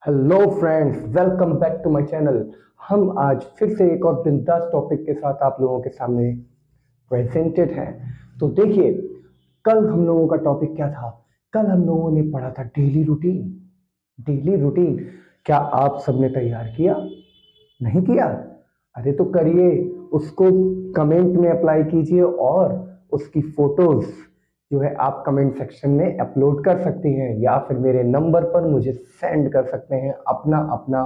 Hello friends, welcome back to my channel. हम आज फिर से एक और बिंदास टॉपिक के साथ आप लोगों के सामने प्रेजेंटेड हैं। तो देखिए, कल हम लोगों का टॉपिक क्या था? कल हम लोगों ने पढ़ा था डेली रूटीन। डेली रूटीन क्या आप सबने तैयार किया? नहीं किया? अरे तो करिए, उसको कमेंट में अप्लाई कीजिए और उसकी फोटोज जो है आप कमेंट सेक्शन में अपलोड कर सकती हैं या फिर मेरे नंबर पर मुझे सेंड कर सकते हैं। अपना अपना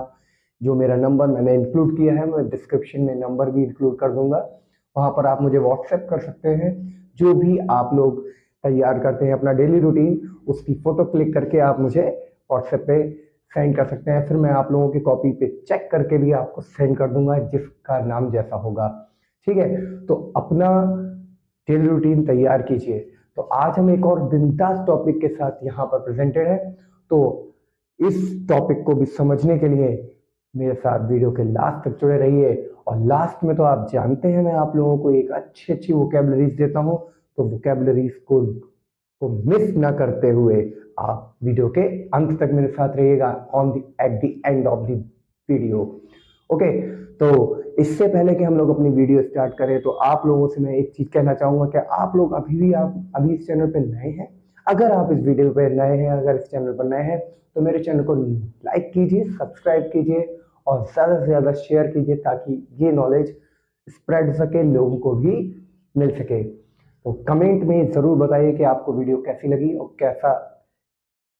जो मेरा नंबर मैंने इंक्लूड किया है, मैं डिस्क्रिप्शन में नंबर भी इंक्लूड कर दूंगा। वहां पर आप मुझे व्हाट्सएप कर सकते हैं। जो भी आप लोग तैयार करते हैं अपना डेली रूटीन, उसकी फोटो क्लिक करके आप मुझे व्हाट्सएप पे सेंड कर सकते हैं। फिर मैं आप लोगों की कॉपी पे चेक करके भी आपको सेंड कर दूंगा, जिसका नाम जैसा होगा। ठीक है, तो अपना डेली रूटीन तैयार कीजिए। तो आज हम एक और बिंदास टॉपिक के साथ यहाँ पर प्रेजेंटेड है। तो इस टॉपिक को भी समझने के लिए मेरे साथ वीडियो के लास्ट तक जुड़े रहिए। और लास्ट में तो आप जानते हैं मैं आप लोगों को एक अच्छी अच्छी वोकेबलरीज देता हूँ। तो वोकेबलरीज को मिस ना करते हुए आप वीडियो के अंत तक मेरे साथ रहिएगा, at the end of the video. Okay, तो इससे पहले कि हम लोग अपनी वीडियो स्टार्ट करें, तो आप लोगों से मैं एक चीज कहना चाहूंगा कि आप लोग अभी इस चैनल पे नए हैं। अगर आप इस वीडियो पे नए हैं, अगर इस चैनल पर नए हैं, तो मेरे चैनल को लाइक कीजिए, सब्सक्राइब कीजिए और ज्यादा से ज्यादा शेयर कीजिए, ताकि ये नॉलेज स्प्रेड सके, लोगों को भी मिल सके। तो कमेंट में जरूर बताइए कि आपको वीडियो कैसी लगी और कैसा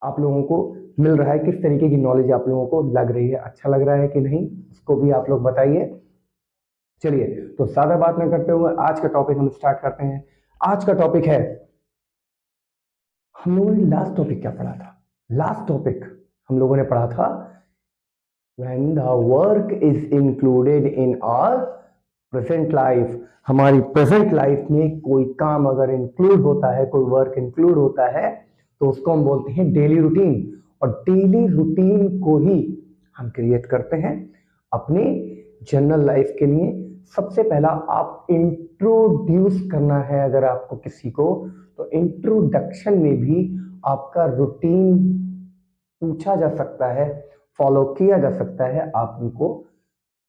आप लोगों को मिल रहा है, किस तरीके की नॉलेज आप लोगों को लग रही है, अच्छा लग रहा है कि नहीं, उसको भी आप लोग बताइए। चलिए, तो ज्यादा बात ना करते हुए आज का टॉपिक हम स्टार्ट करते हैं। आज का टॉपिक है, हम लोगों ने लास्ट टॉपिक क्या पढ़ा था? लास्ट टॉपिक हम लोगों ने पढ़ा था when the work is included in our present life। हमारी प्रेजेंट लाइफ में कोई काम अगर इंक्लूड होता है, कोई वर्क इंक्लूड होता है, तो उसको हम बोलते हैं डेली रूटीन। और डेली रूटीन को ही हम क्रिएट करते हैं अपने जनरल लाइफ के लिए। सबसे पहला आप इंट्रोड्यूस करना है अगर आपको किसी को, तो इंट्रोडक्शन में भी आपका रूटीन पूछा जा सकता है, फॉलो किया जा सकता है, आप उनको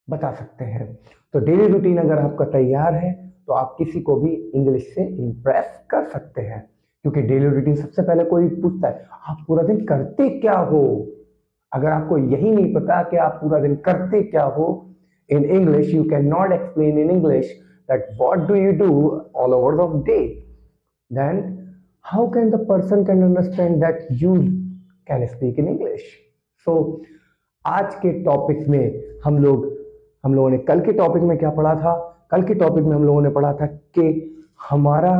बता सकते हैं। तो डेली रूटीन अगर आपका तैयार है, तो आप किसी को भी इंग्लिश से इंप्रेस कर सकते हैं। क्योंकि डेली रूटीन सबसे पहले कोई पूछता है आप पूरा दिन करते क्या हो। अगर आपको यही नहीं पता कि आप पूरा दिन करते क्या हो, in English you cannot explain in English that what do you do all over the day, then how can the person can understand that you can speak in English? So आज के टॉपिक में हम लोगों ने कल के topic में क्या पढ़ा था? कल के टॉपिक में हम लोगों ने पढ़ा था कि हमारा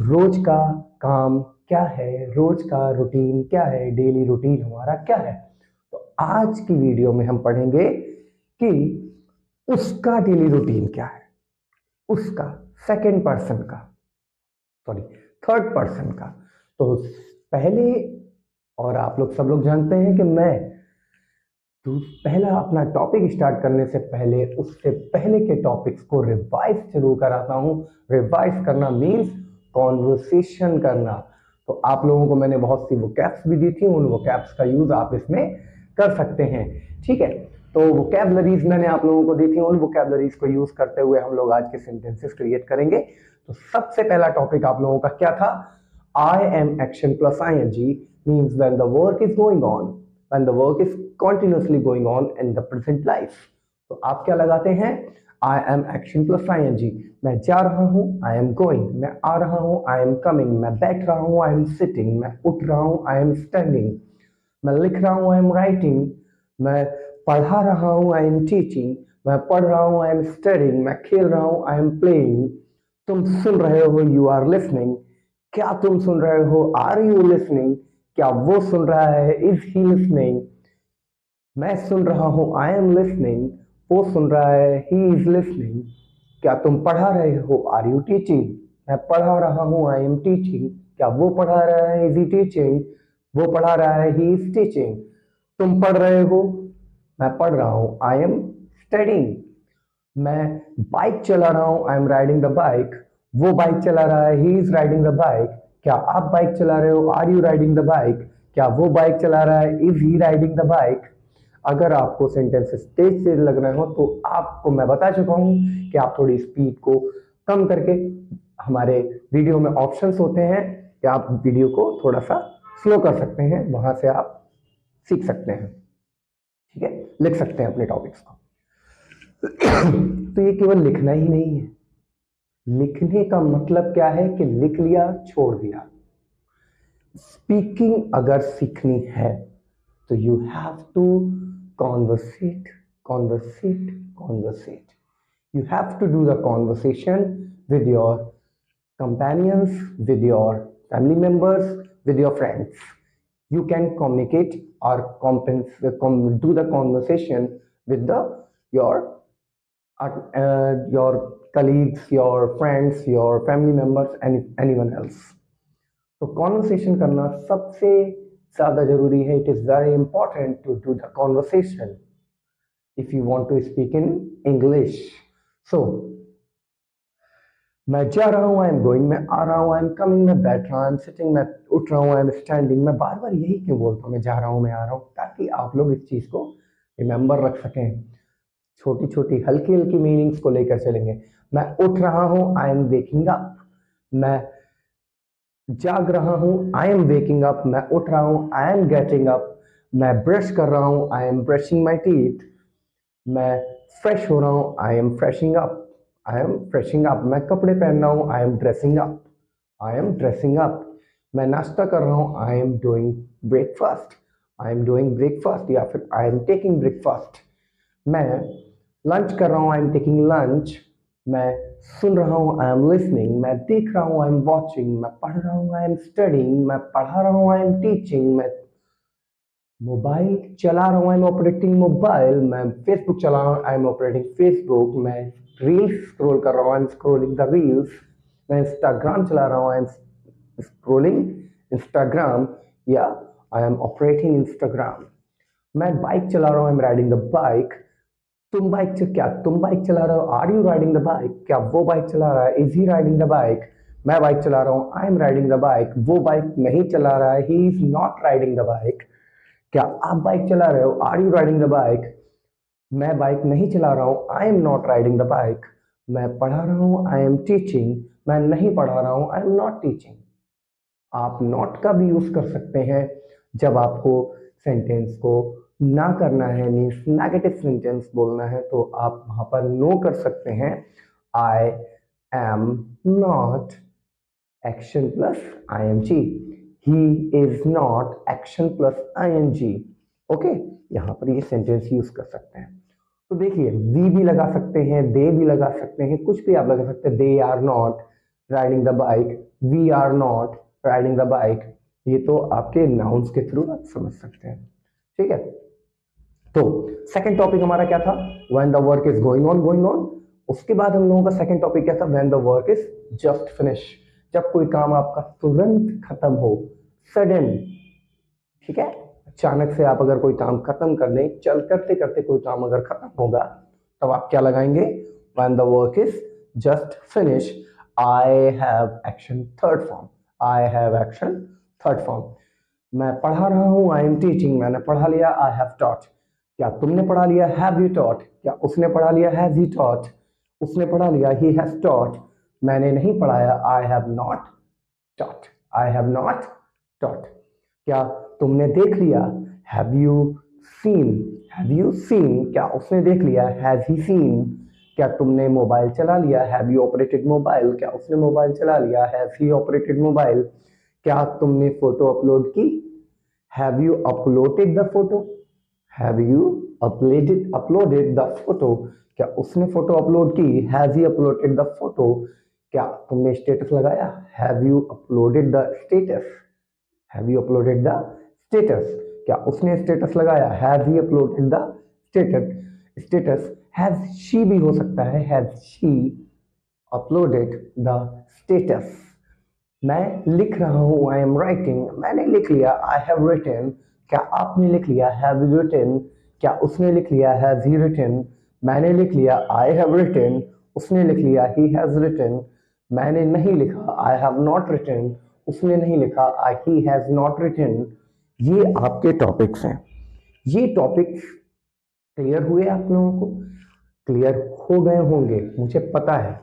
रोज का काम क्या है, रोज का रूटीन क्या है, डेली रूटीन हमारा क्या है। तो आज की वीडियो में हम पढ़ेंगे कि उसका डेली रूटीन क्या है, उसका सेकंड पर्सन का, सॉरी थर्ड पर्सन का। तो पहले, और आप लोग सब लोग जानते हैं कि मैं तो पहला अपना टॉपिक स्टार्ट करने से पहले उससे पहले के टॉपिक्स को रिवाइज जरूर कराता हूँ। रिवाइज करना मीन्स कॉन्वर्सेशन करना। तो आप लोगों को मैंने बहुत सी वोकैब्स भी दी थी, उन वोकैब्स का यूज आप इसमें कर सकते हैं। ठीक है, तो वोकैबलरीज मैंने आप लोगों को दी थी, उन वोकैबलरीज को यूज करते हुए हम लोग आज के सेंटेंसेस क्रिएट करेंगे। तो सबसे पहला टॉपिक आप लोगों का क्या था? I am action plus ing means when the work is going on, when the work is continuously going on in the present life। तो आप क्या लगाते हैं? I am action plus ing। मैं जा रहा हूँ, I am going। मैं आ रहा हूँ, I am coming। मैं बैठ रहा हूँ, I am sitting। मैं उठ रहा हूँ, I am standing। मैं लिख रहा हूँ, I am writing। मैं पढ़ा रहा हूँ, I am teaching। मैं पढ़ रहा हूँ, I am studying। मैं खेल रहा हूँ, I am playing। तुम सुन रहे हो, you are listening। क्या तुम सुन रहे हो? Are you listening? क्या वो सुन रहा है? Is he listening? मैं सुन रहा हूँ, I am listening। वो सुन रहा है, he is listening। क्या तुम पढ़ा रहे हो? Are you teaching? मैं पढ़ा रहा हूँ, I am teaching। क्या वो पढ़ा रहा है? Is he teaching? वो पढ़ा रहा है, he is teaching। तुम पढ़ रहे हो? मैं पढ़ रहा हूँ, I am studying। मैं बाइक चला रहा हूँ, I am riding the bike। वो बाइक चला रहा है, he is riding the bike। क्या आप बाइक चला रहे हो? Are you riding the bike? क्या वो बाइक चला रहा है? Is he riding the bike? अगर आपको सेंटेंसेस तेज तेज लग रहे हो तो आपको मैं बता चुका हूँ कि आप थोड़ी स्पीड को कम करके, हमारे वीडियो में ऑप्शंस होते हैं कि आप वीडियो को थोड़ा सा स्लो कर सकते हैं, वहां से आप सीख सकते हैं, ठीक है, लिख सकते हैं अपने टॉपिक्स को। तो ये केवल लिखना ही नहीं है, लिखने का मतलब क्या है कि लिख लिया छोड़ दिया। स्पीकिंग अगर सीखनी है तो you have to conversate conversate conversate, you have to do the conversation with your companions, with your family members, with your friends. You can communicate or do the conversation with your colleagues, your friends, your family members, and anyone else. तो conversation करना सबसे ज्यादा जरूरी है. It is very important to do the conversation if you want to speak in English. So मैं जा रहा हूं, आई एम गोइंग, मैं आ रहा हूं, आई एम कमिंग, मैं बैठ रहा हूं, आई एम सिटिंग, मैं उठ रहा हूं, आई एम स्टैंडिंग. मैं बार बार यही क्यों बोलता हूं, मैं जा रहा हूं, मैं आ रहा हूं, ताकि आप लोग इस चीज को रिमेंबर रख सकें. छोटी छोटी हल्की हल्की मीनिंग्स को लेकर चलेंगे. मैं उठ रहा हूं, आई एम वेकिंग अप. मैं जाग रहा हूं, आई एम वेकिंग अप. मैं उठ रहा हूं, आई एम गेटिंग अप. मैं ब्रश कर रहा हूं, I M brushing my teeth. मैं फ्रेश हो रहा हूं, I M freshing up. I am freshing up. मैं कपड़े पहन रहा हूं, I M dressing up. I am dressing up. मैं नाश्ता कर रहा हूं, I am doing breakfast. I am doing breakfast, या फिर आई एम टेकिंग ब्रेकफास्ट. मैं लंच कर रहा हूं, आई एम टेकिंग लंच. मैं सुन रहा हूं, आई एम लिसनिंग. मैं देख रहा हूं, आई एम वॉचिंग. मैं पढ़ रहा हूं, आई एम स्टडिंग. मैं पढ़ा रहा हूं, आई एम टीचिंग. मैं मोबाइल चला रहा हूं, आई एम ऑपरेटिंग मोबाइल. मैं फेसबुक चला रहा हूं, आई एम ऑपरेटिंग फेसबुक. मैं रील्स स्क्रॉल कर रहा हूं, I am scrolling the reels. मैं इंस्टाग्राम चला रहा हूं, आई एम स्क्रॉलिंग इंस्टाग्राम, या आई एम ऑपरेटिंग इंस्टाग्राम. मैं बाइक चला रहा हूं, I am riding the bike. तुम बाइक चला रहे हो, are you riding the bike? क्या वो बाइक चला रहा है, is he riding the bike? मैं बाइक चला रहा हूं, I am riding the bike. वो बाइक नहीं चला रहा है, he is not riding the bike. क्या आप बाइक चला रहे हो, are you riding the bike? मैं बाइक नहीं चला रहा हूं, I am not riding the bike. मैं पढ़ा रहा हूं, आई एम टीचिंग. मैं नहीं पढ़ा रहा हूं, आई एम नॉट टीचिंग. आप नॉट का भी यूज कर सकते हैं जब आपको सेंटेंस को ना करना है, मीन्स नेगेटिव सेंटेंस बोलना है, तो आप वहां पर नो कर सकते हैं. I am not action plus I N G. He is not action plus ing. Okay, यहां पर ये सेंटेंस यूज कर सकते हैं. तो देखिए, वी भी लगा सकते हैं, दे भी लगा सकते हैं, कुछ भी आप लगा सकते हैं. They are not riding the bike, we are not riding the bike. ये तो आपके नाउन्स के थ्रू आप समझ सकते हैं, ठीक है. तो सेकंड टॉपिक हमारा क्या था? When the work is going on. उसके बाद हम लोगों का सेकंड टॉपिक क्या था? When the work is just finish. जब कोई काम आपका तुरंत खत्म हो, सडन, ठीक है, अचानक से आप अगर कोई काम खत्म कर दें, चल करते करते कोई काम अगर खत्म होगा, तब आप क्या लगाएंगे? When the work is just finish, I have action third form. I have action third form. मैं पढ़ा रहा हूं, आई एम टीचिंग. मैंने पढ़ा लिया, आई हैव टॉट. क्या तुमने पढ़ा लिया? Have you taught. क्या उसने पढ़ा लिया? Has he taught. उसने पढ़ा लिया, ही हैज टॉट. मैंने नहीं पढ़ाया, I have not taught. I have not taught. क्या तुमने देख लिया? Have you seen. Have you seen. क्या उसने देख लिया? Has he seen. क्या तुमने मोबाइल चला लिया? Have you operated mobile. क्या उसने मोबाइल चला लिया? Has he operated mobile. क्या तुमने फोटो अपलोड की? Have you uploaded the photo. Have you uploaded the photo. क्या उसने फोटो अपलोड की? Has he uploaded the photo. क्या तुमने स्टेटस लगाया? Have you uploaded the status. Have you uploaded the status. क्या उसने स्टेटस लगाया? Have he uploaded the status. Has she भी हो सकता है, has she uploaded the status. मैं लिख रहा हूं, आई एम राइटिंग. मैंने लिख लिया, आई हैव रिटन. क्या आपने लिख लिया? Have you written. क्या उसने लिख लिया? Has he written. मैंने लिख लिया, आई हैव रिटन. उसने लिख लिया, ही हैज रिटन. मैंने नहीं लिखा, आई हैव नॉट रिटन. उसने नहीं लिखा, ही हैज नॉट रिटन. ये आपके टॉपिक्स हैं. ये टॉपिक्स क्लियर हुए आप लोगों को? क्लियर हो गए होंगे, मुझे पता है।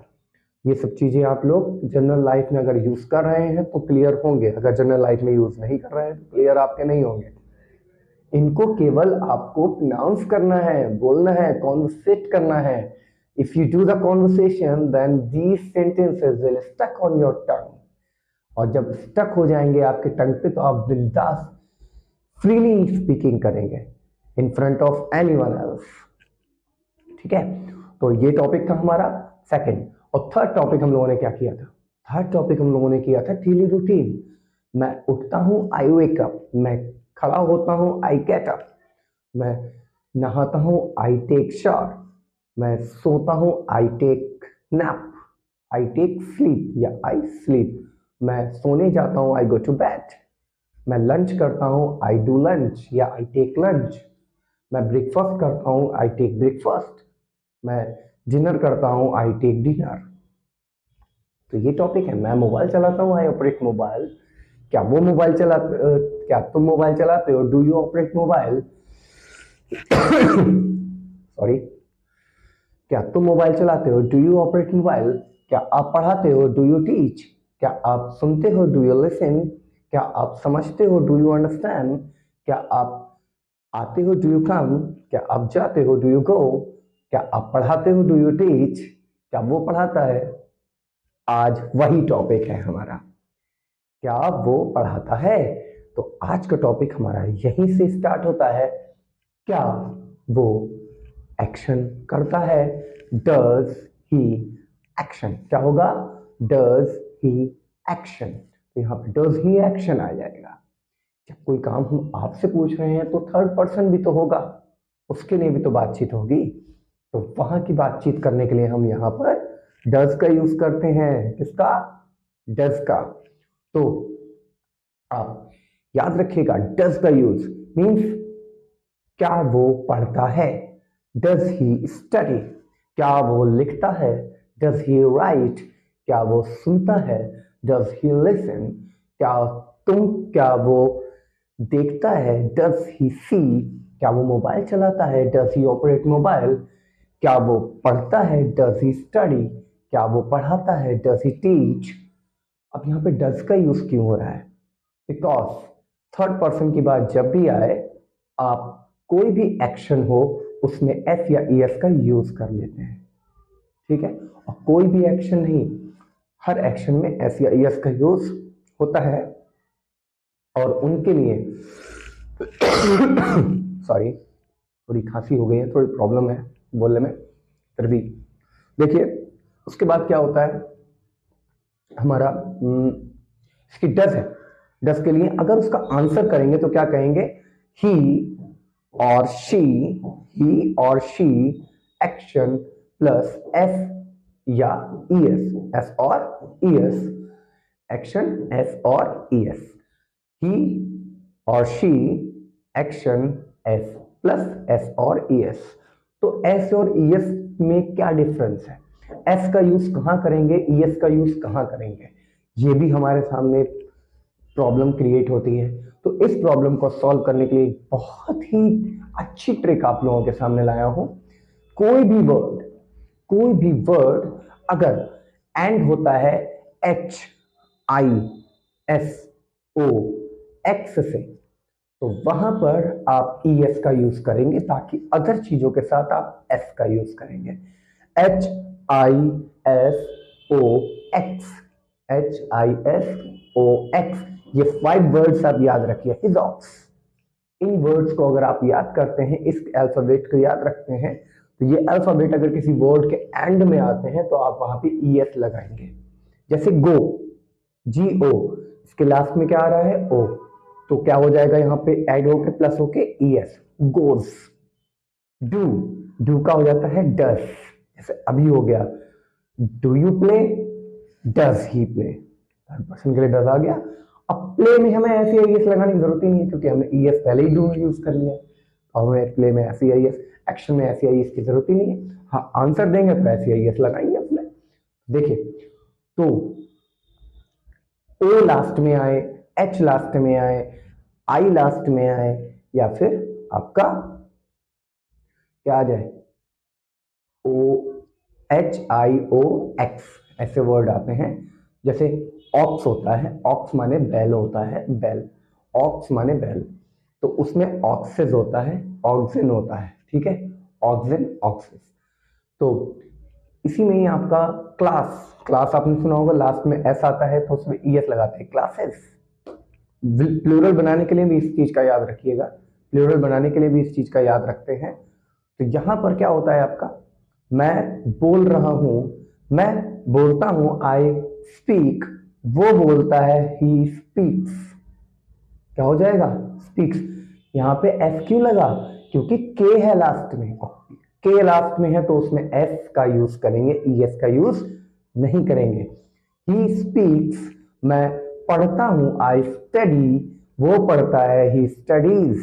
ये सब चीजें आप लोग जनरल लाइफ में अगर यूज कर रहे हैं तो क्लियर होंगे, अगर जनरल लाइफ में यूज नहीं कर रहे हैं तो क्लियर आपके नहीं होंगे। इनको केवल आपको प्रोनाउंस करना है, बोलना है, कॉन्वर्सेट करना है। If you do the conversation then these sentences will stuck on your tongue, और जब स्टक हो जाएंगे आपके टंग पे तो आप बिंदास फ्रीली स्पीकिंग करेंगे in front of anyone else. ठीक है, तो ये टॉपिक था हमारा सेकंड। और थर्ड टॉपिक हम लोगों ने क्या किया था? थर्ड टॉपिक हम लोगों ने किया था डेली रूटीन। मैं उठता हूं, आई वेक अप। मैं खड़ा होता हूं, आई गेट अप। मैं नहाता हूं, आई टेक शावर। मैं सोता हूं, I take nap. I take sleep या आई स्लीप। मैं सोने जाता हूं, आई गो टू बेड। मैं लंच करता हूं, आई डू लंच या आई टेक लंच। मैं ब्रेकफास्ट करता हूं, आई टेक ब्रेकफास्ट। मैं डिनर करता हूं, आई टेक डिनर। तो ये टॉपिक है। मैं मोबाइल चलाता हूं, आई ऑपरेट मोबाइल। क्या वो मोबाइल क्या तुम मोबाइल चलाते हो? Do you operate mobile? Sorry, क्या तुम मोबाइल चलाते हो? Do you operate mobile? क्या आप पढ़ाते हो? Do you teach? क्या आप सुनते हो? Do you listen? क्या आप समझते हो? Do you understand? क्या आप आते हो? Do you come? क्या आप जाते हो? Do you go? क्या आप पढ़ाते हो? Do you teach? क्या वो पढ़ाता है? आज वही टॉपिक है हमारा, क्या वो पढ़ाता है। तो आज का टॉपिक हमारा यहीं से स्टार्ट होता है। क्या वो एक्शन करता है? Does he action. क्या होगा? Does he action. तो यहाँ पे डज ही एक्शन आ जाएगा। जब कोई काम हम आपसे पूछ रहे हैं तो थर्ड पर्सन भी तो होगा, उसके लिए भी तो बातचीत होगी। तो वहां की बातचीत करने के लिए हम यहाँ पर डज का यूज करते हैं। किसका? डज का। तो आप याद रखिएगा, डज का यूज मीन्स क्या वो पढ़ता है? Does he study? क्या वो लिखता है? Does he right? क्या वो सुनता है? Does he listen? क्या वो देखता है? डज ही सी? क्या वो मोबाइल चलाता है? Does he operate mobile? क्या वो पढ़ता है? Does he study? क्या वो पढ़ाता है? Does he teach? अब यहाँ पे डज का यूज क्यों हो रहा है? बिकॉज थर्ड पर्सन की बात जब भी आए, आप कोई भी एक्शन हो उसमें एस या ईएस का यूज कर लेते हैं। ठीक है, और कोई भी एक्शन नहीं, हर एक्शन में एस या ईएस का यूज होता है। और उनके लिए सॉरी, थोड़ी खांसी हो गई है, थोड़ी प्रॉब्लम है बोलने में, फिर भी देखिए उसके बाद क्या होता है हमारा। इसकी डज है। डज के लिए अगर उसका आंसर करेंगे तो क्या कहेंगे? ही और शी। ही और शी एक्शन प्लस एस या ईएस। एस और ईएस, एक्शन एस और ईएस। ही और she action S plus S और ईएस। तो एस और ईएस में क्या डिफरेंस है? एस का यूज कहां करेंगे, ईएस का यूज कहां करेंगे, ये भी हमारे सामने प्रॉब्लम क्रिएट होती है। तो इस प्रॉब्लम को सॉल्व करने के लिए बहुत ही अच्छी ट्रिक आप लोगों के सामने लाया हूं। कोई भी वर्ड अगर एंड होता है H I S O X से, तो वहां पर आप ईएस का यूज करेंगे, ताकि अदर चीजों के साथ आप एस का यूज करेंगे। H I S O X, H I S O X, ये 5 वर्ड्स आप याद रखिए। हिजॉक्स, इन वर्ड्स को अगर आप याद करते हैं, इस अल्फाबेट को याद रखते हैं, तो ये अल्फाबेट अगर किसी वर्ड के एंड में आते हैं तो आप वहां पे ईएस लगाएंगे। जैसे गो, जी ओ, इसके लास्ट में क्या आ रहा है? ओ, तो क्या हो जाएगा यहाँ पे ऐड होके प्लस होके ईएस, गोज। डू, डू का हो जाता है डस, जैसे अभी हो गया do you play, does he play, third person के लिए डज आ गया। अब प्ले में हमें ऐसी ईएस लगाने की जरूरत ही नहीं है, क्योंकि हमने ईएस पहले ही डू में यूज कर लिया। और हमें प्ले में ऐसी ईएस, एक्शन में ऐसी ईएस की जरूरत ही नहीं है। हाँ, आंसर देंगे तो ऐसी ईएस लगाएंगे उसमें। देखिए, तो ओ लास्ट में आए, एच लास्ट में आए, आई लास्ट में आए, या फिर आपका क्या आ जाए, OHIOX ऐसे वर्ड आते हैं। जैसे ऑक्स होता है, ऑक्स माने बैल होता है, बैल, ऑक्स माने बैल, तो उसमें ऑक्सेस होता है, ऑक्सिन होता है, ठीक है, ऑक्सिन ऑक्सेस। तो इसी में ही आपका क्लास, क्लास आपने सुना होगा, लास्ट में एस आता है तो उसमें ES लगाते हैं, क्लासेस। प्लूरल बनाने के लिए भी इस चीज का याद रखिएगा, प्लूरल बनाने के लिए भी इस चीज का याद रखते हैं। तो यहां पर क्या होता है आपका, मैं बोल रहा हूं, मैं बोलता हूं, आई स्पीक, वो बोलता है, ही स्पीक्स। क्या हो जाएगा, स्पीक्स। यहां पे एस क्यों लगा, क्योंकि के है लास्ट में, के लास्ट में है तो उसमें एस का यूज करेंगे, ES का यूज नहीं करेंगे। ही स्पीक्स, मैं पढ़ता हूं, आई स्टडी, वो पढ़ता है, ही स्टडीज।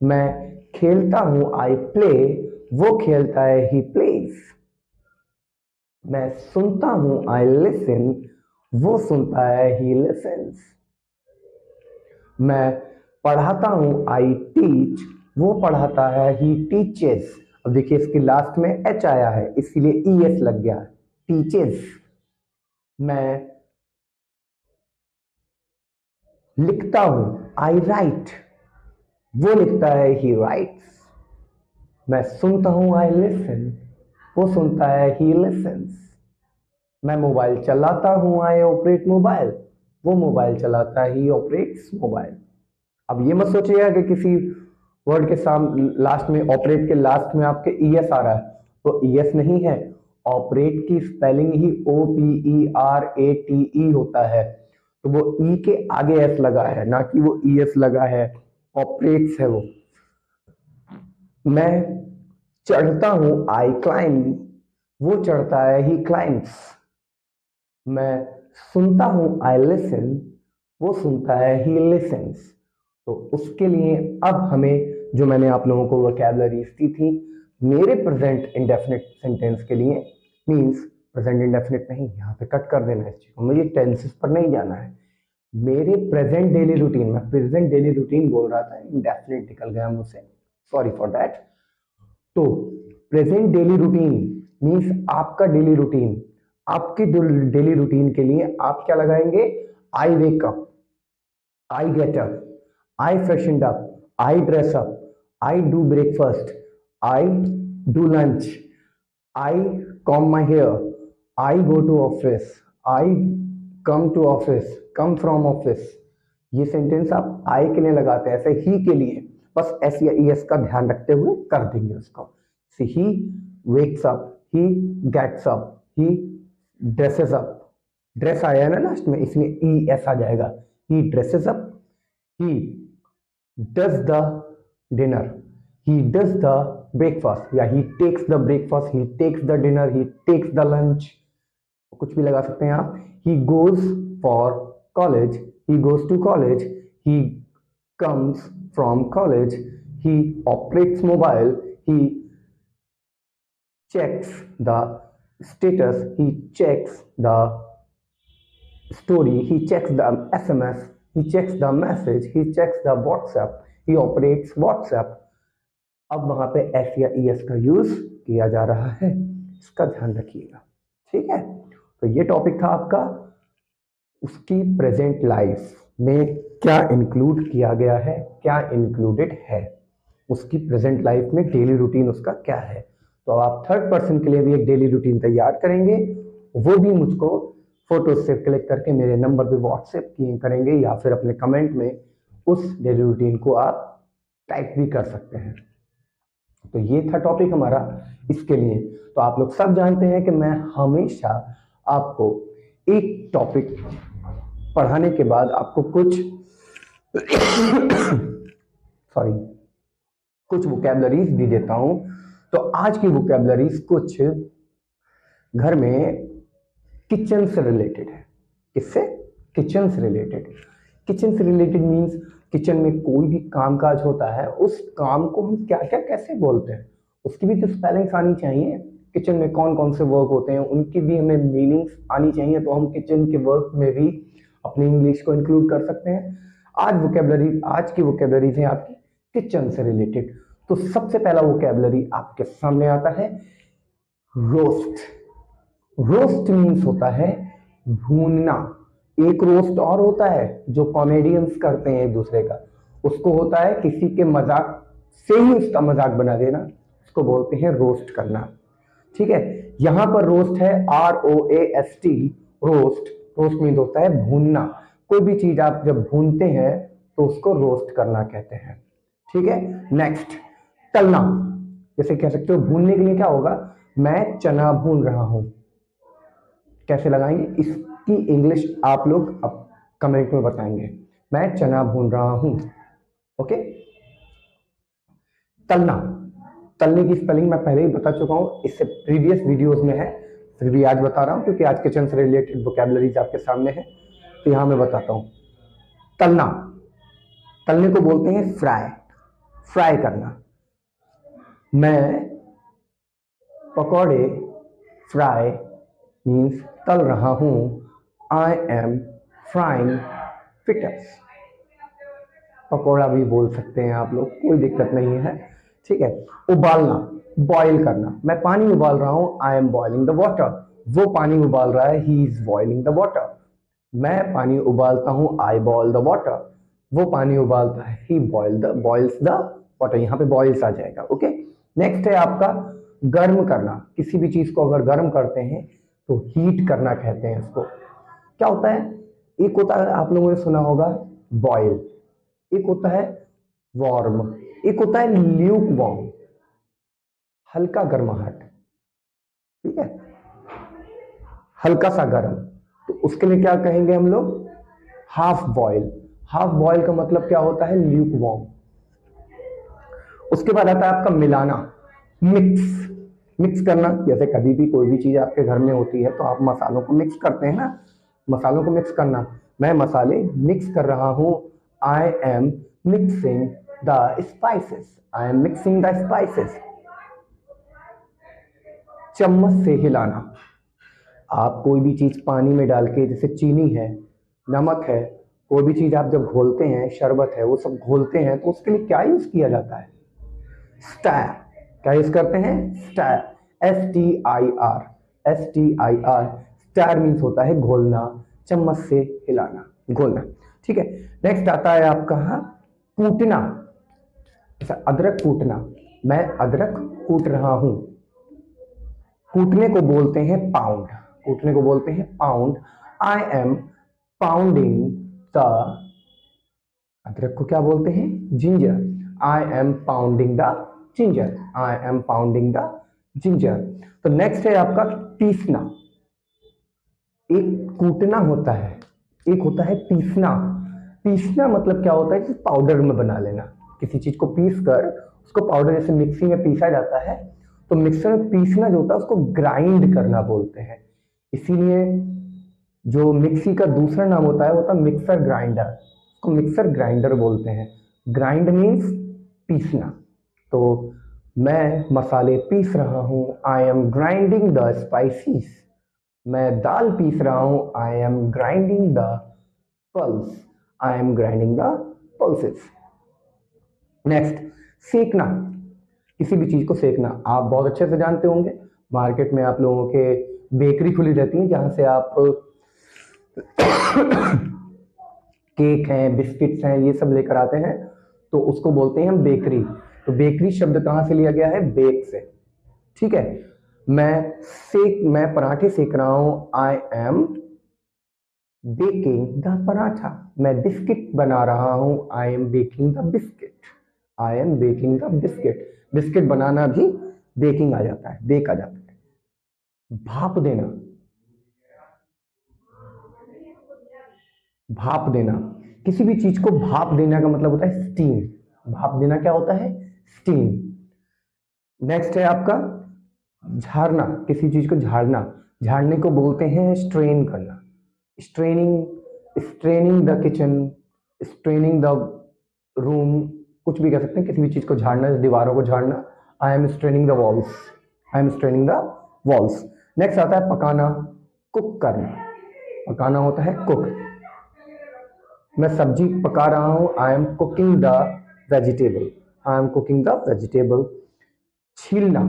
मैं खेलता हूं, आई प्ले, वो खेलता है, ही प्लेज। मैं सुनता हूं, आई लिसन, वो सुनता है, ही लिसन्स। मैं पढ़ाता हूं, आई टीच, वो पढ़ाता है, ही टीचेस। अब देखिए इसके लास्ट में H आया है इसलिए ES लग गया, टीचेस। मैं लिखता हूं, आई राइट, वो लिखता है, ही राइट्स। मैं सुनता हूं, आई लिसन, वो सुनता है, ही लिसन्स। मैं मोबाइल चलाता हूं, आई ऑपरेट मोबाइल, वो मोबाइल चलाता है, ही ऑपरेट्स मोबाइल। अब ये मत सोचिएगा कि किसी वर्ड के सामने लास्ट में, ऑपरेट के लास्ट में आपके ES आ रहा है, तो ES नहीं है, ऑपरेट की स्पेलिंग ही OPERATE होता है, तो वो E के आगे S लगा है, ना कि वो ES लगा है, ऑपरेट्स है वो। मैं चढ़ता हूं, आई क्लाइंब, वो चढ़ता है, ही क्लाइंब्स। मैं सुनता हूं, आई लिसन, वो सुनता है, ही लिसन्स। तो उसके लिए अब हमें, जो मैंने आप लोगों को वोकैबुलरीज दी थी मेरे प्रेजेंट इंडेफिनिट सेंटेंस के लिए, मींस प्रेजेंट इंडेफिनिट नहीं, यहाँ पे कट कर देना है इस चीज को, मुझे टेंसेस पर नहीं जाना है। मेरे प्रेजेंट डेली रूटीन, मैं प्रेजेंट डेली रूटीन बोल रहा था, इंडेफिनिट निकल गया मुझसे, सॉरी फॉर दैट। तो प्रेजेंट डेली रूटीन मींस आपका डेली रूटीन, आपकी डेली रूटीन के लिए आप क्या लगाएंगे, I wake up, I get up, I freshened up, I dress up, I do breakfast, I do lunch, I comb my hair, I go to office, I come to office, come from office। ये sentence आप I के लिए लगाते हैं, ऐसे ही के लिए बस S या ES का ध्यान रखते हुए कर देंगे उसको। See, he wakes up, he gets up, he dresses up, dress आया है ना लास्ट में इसलिए ES आ जाएगा, he dresses up, he does the dinner, he does the breakfast, या he takes the breakfast, he takes the dinner, he takes the lunch, कुछ भी लगा सकते हैं आप। he goes for college, he goes to college, he comes from college, he operates mobile, he checks the status, he checks the story, he checks the SMS, he checks the message, he checks the WhatsApp, he operates WhatsApp। अब वहां पे S या ES का use किया जा रहा है, इसका ध्यान रखिएगा, ठीक है। तो ये टॉपिक था आपका, उसकी प्रेजेंट लाइफ में क्या इंक्लूड किया गया है, क्या इंक्लूडेड है, उसकी प्रेजेंट लाइफ में डेली रूटीन उसका क्या है। तो आप थर्ड पर्सन के लिए भी एक डेली रूटीन तैयार करेंगे, वो भी मुझको फोटो से क्लिक करके मेरे नंबर पे व्हाट्सएप किए करेंगे, या फिर अपने कमेंट में उस डेली रूटीन को आप टाइप भी कर सकते हैं। तो ये था टॉपिक हमारा इसके लिए। तो आप लोग सब जानते हैं कि मैं हमेशा आपको एक टॉपिक पढ़ाने के बाद आपको कुछ सॉरी कुछ वोकैबुलरीज भी देता हूं। तो आज की वोकैबुलरीज कुछ घर में किचन से रिलेटेड है। किससे? किचन से रिलेटेड। किचन से रिलेटेड मींस किचन में कोई भी कामकाज होता है, उस काम को हम क्या क्या कैसे बोलते हैं, उसकी भी तो स्पेलिंग्स आनी चाहिए। किचन में कौन कौन से वर्क होते हैं उनकी भी हमें मीनिंग्स आनी चाहिए, तो हम किचन के वर्क में भी अपनी इंग्लिश को इंक्लूड कर सकते हैं। आज की वोकैबुलरीज है आपकी किचन से रिलेटेड। तो सबसे पहला वोकैबुलरी आपके सामने आता है रोस्ट। रोस्ट मीन्स होता है भूनना। एक रोस्ट और होता है जो कॉमेडियंस करते हैं एक दूसरे का, उसको होता है किसी के मजाक से ही उसका मजाक बना देना, उसको बोलते हैं रोस्ट करना। ठीक है, यहां पर रोस्ट है ROAST, रोस्ट। रोस्ट मीन्स होता है भूनना। कोई भी चीज आप जब भूनते हैं तो उसको रोस्ट करना कहते हैं। ठीक है, नेक्स्ट तलना। जैसे कह सकते हो भूनने के लिए क्या होगा, मैं चना भून रहा हूं। कैसे लगाएंगे इसकी इंग्लिश आप लोग अब कमेंट में बताएंगे। मैं चना भून रहा हूं। ओके, तलना। तलने की स्पेलिंग मैं पहले ही बता चुका हूं, इससे प्रीवियस वीडियोस में है, फिर भी आज बता रहा हूं क्योंकि आज किचन से रिलेटेड वोकैबुलरीज आपके सामने है, तो यहां मैं बताता हूं। तलना, तलने को बोलते हैं फ्राई, फ्राई करना। मैं पकौड़े फ्राई मीन्स तल रहा हूं। I M frying pickles. Pakora भी बोल सकते हैं आप लोग, कोई दिक्कत नहीं है। ठीक है, उबालना, बॉईल करना। मैं पानी उबाल रहा हूं, I M boiling the water. वो पानी उबाल रहा है, he is boiling the water. मैं पानी उबालता हूं, आई बॉयल द वाटर। वो पानी उबालता है, ही बॉइल्स द वाटर। यहां पे बॉइल्स आ जाएगा। ओके, नेक्स्ट है आपका गर्म करना। किसी भी चीज को अगर गर्म करते हैं तो हीट करना कहते हैं इसको। क्या होता है, एक होता है आप लोगों ने सुना होगा बॉयल, एक होता है वार्म, एक होता है ल्यूक वार्म, हल्का गर्माहट। ठीक है, हल्का सा गर्म, तो उसके लिए क्या कहेंगे हम लोग, हाफ बॉयल। हाफ बॉयल का मतलब क्या होता है, ल्यूक वार्म। उसके बाद आता है आपका मिलाना, मिक्स। मिक्स करना, जैसे कभी भी कोई भी चीज आपके घर में होती है तो आप मसालों को मिक्स करते हैं ना, मसालों को मिक्स करना। मैं मसाले मिक्स कर रहा हूं, I M mixing the spices, I am mixing the spices. चम्मच से हिलाना, आप कोई भी चीज पानी में डाल के, जैसे चीनी है, नमक है, कोई भी चीज आप जब घोलते हैं, शरबत है, वो सब घोलते हैं तो उसके लिए क्या यूज किया जाता है, स्टार। क्या यूज करते हैं, star, STIR, STIR। Star means होता है घोलना, चम्मच से हिलाना, घोलना। ठीक है, नेक्स्ट आता है आपका कूटना। जैसा अदरक कूटना, मैं अदरक कूट रहा हूं। कूटने को बोलते हैं पाउंड, कूटने को बोलते हैं pound. I am pounding the, अदरक को क्या बोलते हैं, ginger. I am pounding the ginger, I am pounding the ginger. तो नेक्स्ट है आपका पीसना। एक कूटना होता है, एक होता है पीसना। पीसना मतलब क्या होता है, जैसे पाउडर में बना लेना। किसी चीज को पीस कर उसको पाउडर, जैसे मिक्सी में पीसा जाता है, तो मिक्सर में पीसना जो होता है उसको ग्राइंड करना बोलते हैं। इसीलिए जो मिक्सी का दूसरा नाम होता है मिक्सर ग्राइंडर, उसको मिक्सर ग्राइंडर बोलते हैं। ग्राइंड मीन्स पीसना। तो मैं मसाले पीस रहा हूं, I M grinding the spices. मैं दाल पीस रहा हूं, I M grinding the pulse, I am grinding the pulses. Next, सेकना। किसी भी चीज को सेकना आप बहुत अच्छे से जानते होंगे, मार्केट में आप लोगों के बेकरी खुली रहती है जहां से आप केक हैं, बिस्किट्स हैं, ये सब लेकर आते हैं, तो उसको बोलते हैं हम बेकरी। तो बेकरी शब्द कहां से लिया गया है, बेक से। ठीक है, मैं पराठे सेक रहा हूं, I am baking the paratha. मैं बिस्किट बना रहा हूं, I am baking the biscuit, I am baking the biscuit. Biscuit बनाना भी बेकिंग आ जाता है, बेक आ जाता है। भाप देना, भाप देना, किसी भी चीज को भाप देना का मतलब होता है स्टीम। भाप देना क्या होता है, स्टीम। नेक्स्ट है आपका झाड़ना। किसी चीज को झाड़ना, झाड़ने को बोलते हैं स्ट्रेन करना। Straining the kitchen, straining the room, कुछ भी कह सकते हैं। किसी भी चीज को झाड़ना, दीवारों को झाड़ना, I am straining the walls, I am straining the walls. Next आता है पकाना, कुक करना। पकाना होता है कुक। मैं सब्जी पका रहा हूं, I am cooking the vegetable, I am cooking the vegetable. छीलना,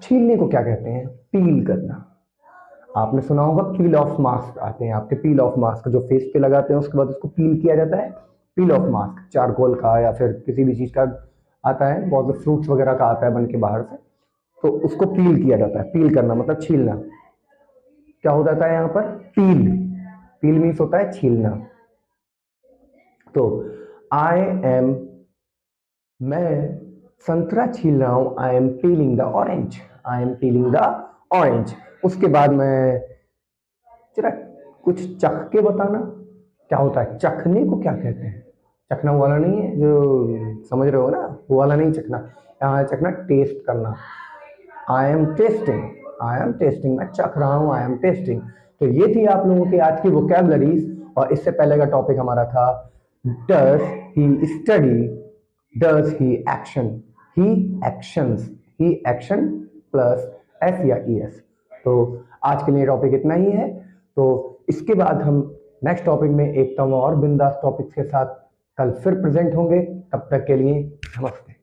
छीलने को क्या कहते हैं? पील करना। आपने सुना होगा पील ऑफ मास्क आते हैं आपके, पील ऑफ मास्क जो फेस पे लगाते हैं उसके बाद उसको पील किया जाता है। पील ऑफ मास्क चारकोल का या फिर किसी भी चीज का आता है, बहुत फ्रूट्स वगैरह का आता है बन के बाहर से, तो उसको पील किया जाता है। पील करना मतलब छीलना। क्या हो जाता है यहाँ पर? पील। पील मीन्स होता है छीलना। तो आई एम, मैं संतरा छील रहा हूं, I M piling the orange, I am piling the orange. उसके बाद मैं जरा कुछ चख के बताना क्या होता है? चखने को क्या कहते हैं? चखना वो वाला नहीं है जो समझ रहे हो ना, वो वाला नहीं चखना। यहाँ है चखना, टेस्ट करना। I am testing, I am testing, मैं चख रहा हूँ, आई एम टेस्टिंग। तो ये थी आप लोगों की आज की वोकैबुलरीज। और इससे पहले का टॉपिक हमारा था does he study, does he action, he actions, he action plus S या ई एस। तो आज के लिए टॉपिक इतना ही है। तो इसके बाद हम नेक्स्ट टॉपिक में एकदम और बिंदास टॉपिक के साथ कल फिर प्रेजेंट होंगे। तब तक के लिए नमस्ते।